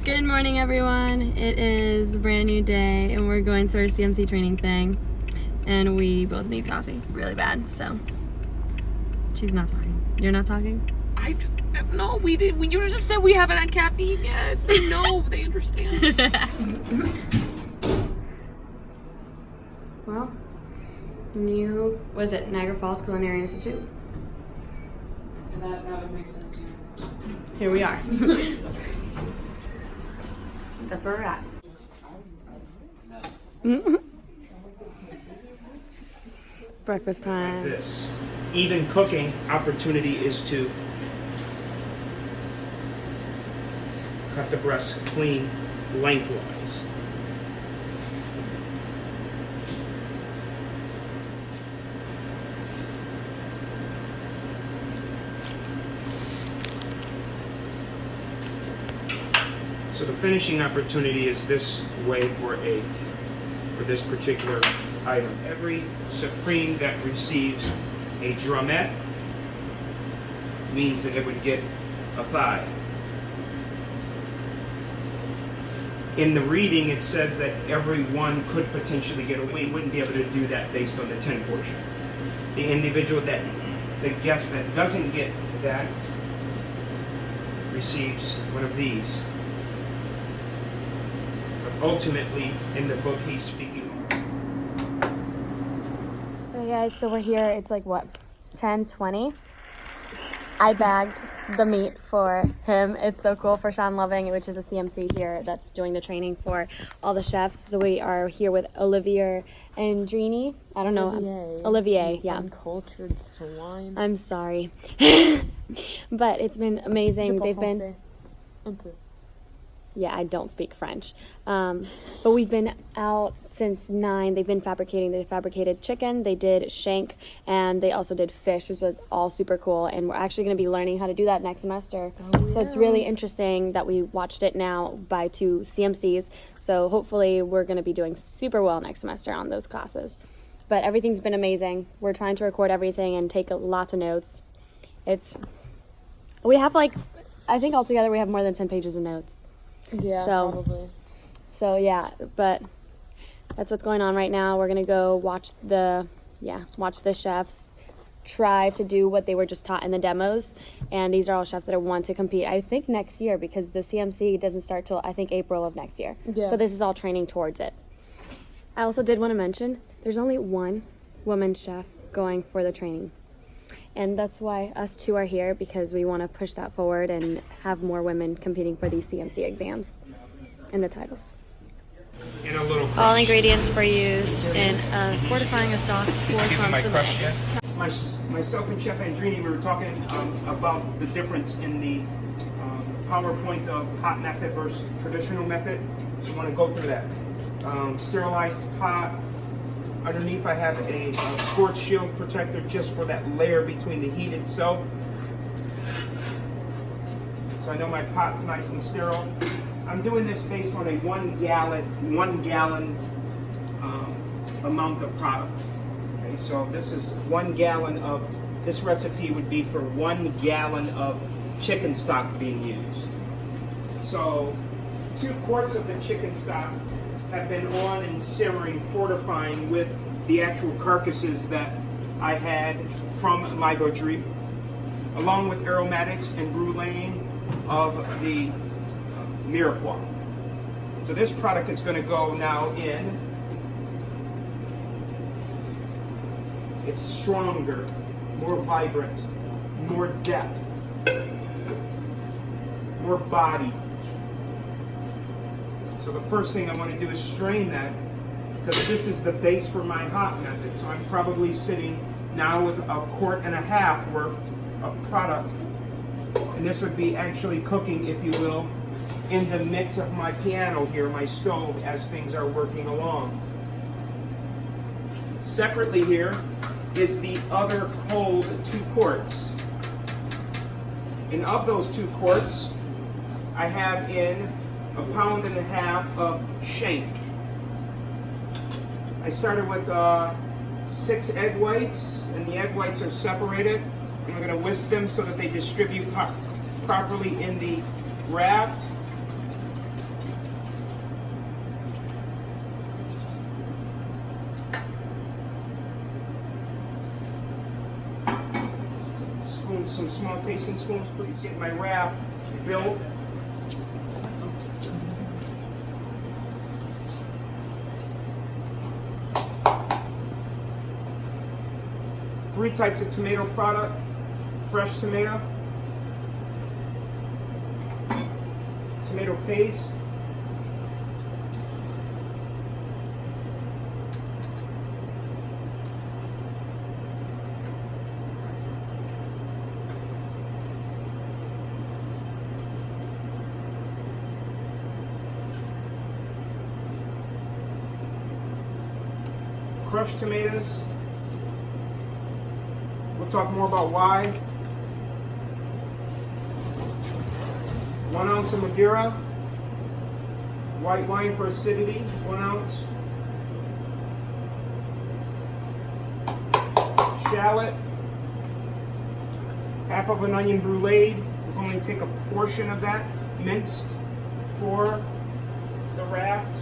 Good morning, everyone. It is a brand new day, and we're going to our CMC training thing, and we both need coffee really bad. So she's not talking. You're not talking? No, we did. You just said we haven't had caffeine yet. They know. They understand. Well, was it Niagara Falls Culinary Institute? That would make sense. Here we are. That's where we're at. Breakfast time. Like this. Even cooking opportunity is to cut the breast clean lengthwise. So the finishing opportunity is this way for this particular item. Every supreme that receives a drumette means that it would get a thigh. In the reading, it says that every one could potentially get away. We wouldn't be able to do that based on the 10 portion. The individual the guest that doesn't get that receives one of these. Ultimately, in the book, he's speaking. Hey guys, so we're here. It's like what, 10:20. I bagged the meat for him. It's so cool, for Shawn Loving, which is a CMC here that's doing the training for all the chefs. So we are here with Olivier and Drini. I don't know. Olivier, yeah. Uncultured swine. I'm sorry. But it's been amazing. They've been... Yeah, I don't speak French. But we've been out since 9. They've been fabricating. They fabricated chicken, they did shank, and they also did fish, which was all super cool. And we're actually going to be learning how to do that next semester. Oh, yeah. So it's really interesting that we watched it now by 2 CMCs. So hopefully we're going to be doing super well next semester on those classes. But everything's been amazing. We're trying to record everything and take lots of notes. We have I think altogether we have more than 10 pages of notes. Yeah, probably. So yeah, but that's what's going on right now. We're gonna go watch the chefs try to do what they were just taught in the demos, and these are all chefs that want to compete. I think next year, because the CMC doesn't start till I think April of next year. Yeah. So this is all training towards it. I also did want to mention there's only one woman chef going for the training. And that's why us 2 are here, because we want to push that forward and have more women competing for these CMC exams and the titles. All ingredients for use in fortifying a stock for consommé. Myself and Chef Andrini, we were talking about the difference in the PowerPoint of hot method versus traditional method. We want to go through that. Sterilized pot. Underneath I have a scorch shield protector just for that layer between the heat itself. So I know my pot's nice and sterile. I'm doing this based on a 1 gallon amount of product. Okay, so this is 1 gallon of, this recipe would be for 1 gallon of chicken stock being used. So 2 quarts of the chicken stock have been on and simmering, fortifying with the actual carcasses that I had from my butchery, along with aromatics and bruleeing of the mirepoix. So this product is going to go now in. It's stronger, more vibrant, more depth, more body. So the first thing I want to do is strain that, because this is the base for my hot method. So I'm probably sitting now with 1.5 quarts worth of product. And this would be actually cooking, if you will, in the mix of my piano here, my stove, as things are working along. Separately here is the other cold 2 quarts. And of those 2 quarts, I have in 1.5 pounds of shank. I started with 6 egg whites, and the egg whites are separated. And we're going to whisk them so that they distribute properly in the raft. some small tasting spoons, please. Get my raft built. Three types of tomato product. Fresh tomato, tomato paste, crushed tomatoes. We'll talk more about why. 1 ounce of Madeira. White wine for acidity, 1 ounce. Shallot. Half of an onion brulee. We'll only take a portion of that, minced for the raft.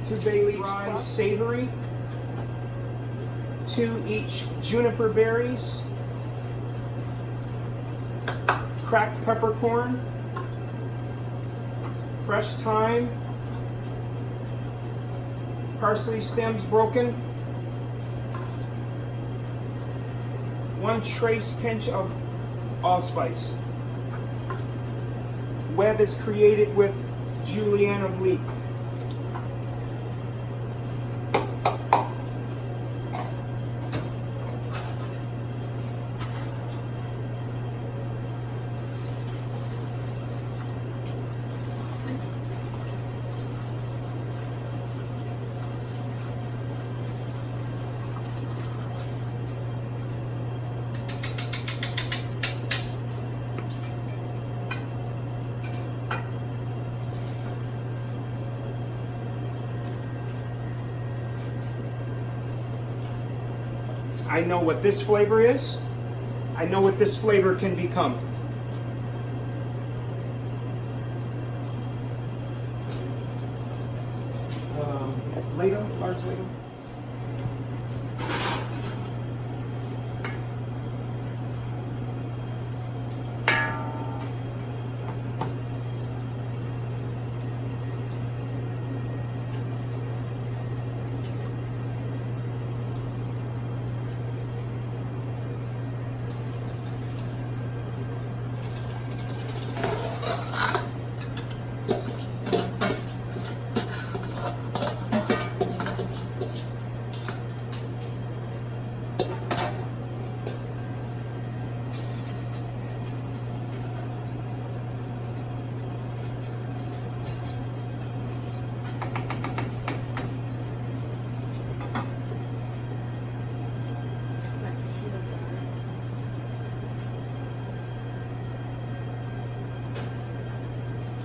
Two bay leaves, dry, savory. 2 each juniper berries. Cracked peppercorn. Fresh thyme. Parsley stems broken. 1 trace pinch of allspice. Web is created with julienne of leek. I know what this flavor is. I know what this flavor can become. Ladle, large ladle.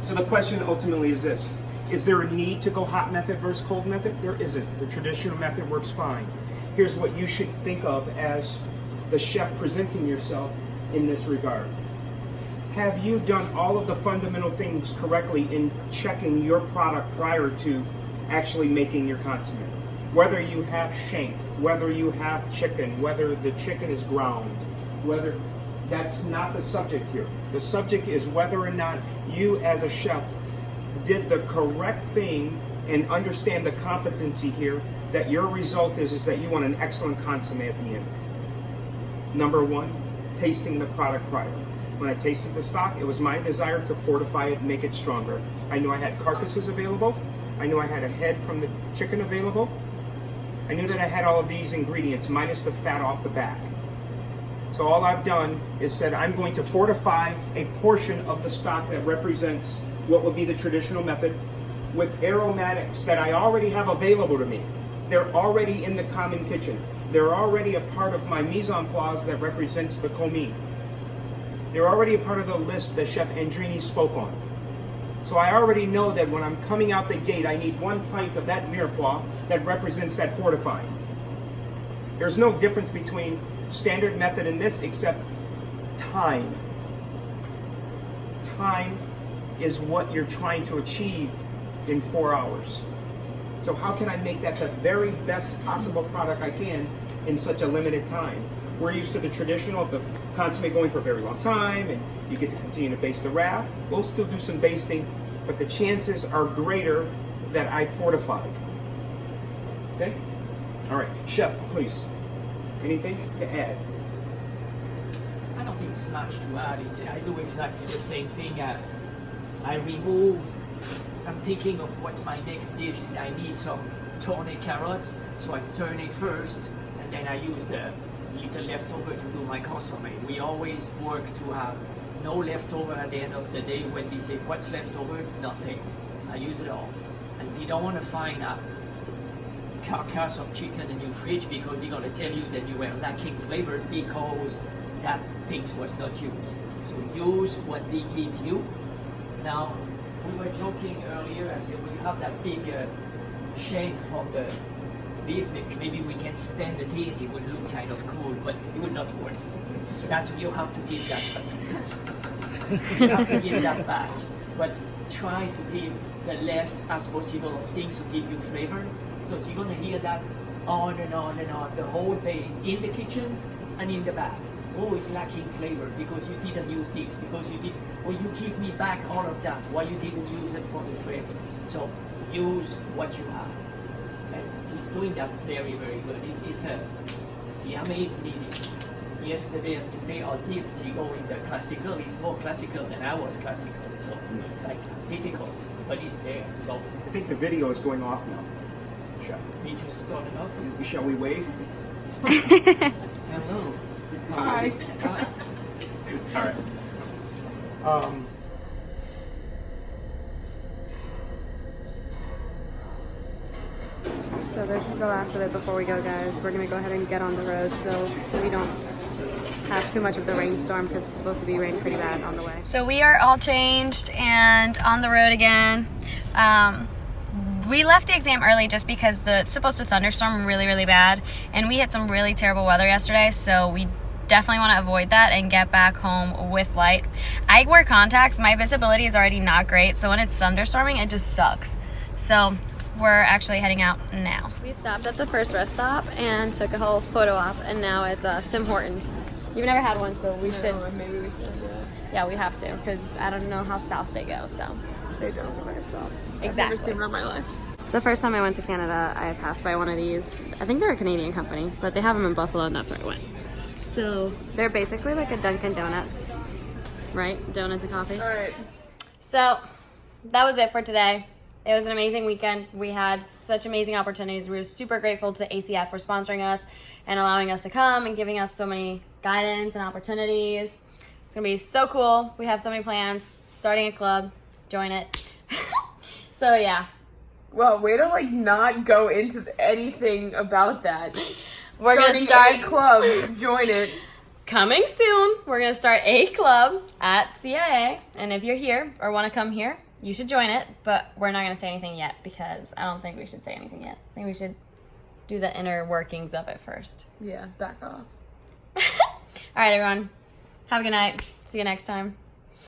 So the question ultimately is this: is there a need to go hot method versus cold method? There isn't. The traditional method works fine. Here's what you should think of as the chef presenting yourself in this regard. Have you done all of the fundamental things correctly in checking your product prior to actually making your consommé? Whether you have shank, whether you have chicken, whether the chicken is ground, whether that's not the subject here. The subject is whether or not you as a chef did the correct thing and understand the competency here, that your result is that you want an excellent consommé at the end. Number 1, tasting the product prior. When I tasted the stock, it was my desire to fortify it and make it stronger. I knew I had carcasses available. I knew I had a head from the chicken available. I knew that I had all of these ingredients minus the fat off the back. So all I've done is said I'm going to fortify a portion of the stock that represents what would be the traditional method with aromatics that I already have available to me. They're already in the common kitchen. They're already a part of my mise en place that represents the commis. They're already a part of the list that Chef Andrini spoke on. So I already know that when I'm coming out the gate, I need 1 pint of that mirepoix that represents that fortifying. There's no difference between standard method in this except time. Time is what you're trying to achieve in 4 hours. So how can I make that the very best possible product I can in such a limited time? We're used to the traditional of the consommé going for a very long time, and you get to continue to baste the wrap. We'll still do some basting, but the chances are greater that I fortified. Okay? All right, Chef, please. Anything to add? I don't think it's much to add. I do exactly the same thing. I remove, I'm thinking of what's my next dish. I need some tourné carrots, so I turn it first, and then I use the little leftover to do my consommé. We always work to have no leftover at the end of the day. When they say what's leftover, nothing. I use it all. And you don't want to find a carcass of chicken in your fridge because they're going to tell you that you were lacking flavor because that things was not used. So use what they give you. Now, we were joking earlier, I said, we have that big shank from the beef, maybe we can stand it here, it would look kind of cool, but it would not work. So that's, you have to give that back. You have to give that back. But try to give the less as possible of things to give you flavor, because you're going to hear that on and on and on the whole day in the kitchen and in the back. Oh, it's lacking flavor because you didn't use this, because you did, or you give me back all of that while you didn't use it for the flavor. So use what you have. And he's doing that very, very good. He amazed me yesterday and today are dipped. He go in the classical. He's more classical than I was classical. So it's like difficult, but he's there. So I think the video is going off now. Chef. we just started off. Shall we wave? Hello. Hi. All right. So this is the last of it before we go, guys. We're gonna go ahead and get on the road so we don't have too much of the rainstorm because it's supposed to be raining pretty bad on the way. So we are all changed and on the road again. We left the exam early just because it's supposed to thunderstorm really, really bad, and we had some really terrible weather yesterday, so we definitely want to avoid that and get back home with light. I wear contacts. My visibility is already not great, so when it's thunderstorming, it just sucks. So we're actually heading out now. We stopped at the first rest stop and took a whole photo op, and now it's Tim Hortons. You've never had one, so we should. Maybe we should. Yeah, we have to, because I don't know how south they go, so. They don't go by stop. Exactly. I've never seen one in my life. The first time I went to Canada, I passed by one of these. I think they're a Canadian company, but they have them in Buffalo, and that's where I went. So they're basically like a Dunkin' Donuts, right? Donuts and coffee. All right. So that was it for today. It was an amazing weekend. We had such amazing opportunities. We were super grateful to ACF for sponsoring us and allowing us to come and giving us so many guidance and opportunities. It's gonna be so cool. We have so many plans. Starting a club, join it. So yeah. Well, way to like not go into anything about that. We're Starting gonna start a club. Join it. coming soon. We're gonna start a club at CIA, and if you're here or want to come here, you should join it. But we're not gonna say anything yet because I don't think we should say anything yet. I think we should do the inner workings of it first. Yeah, back off. All right, everyone. Have a good night. See you next time.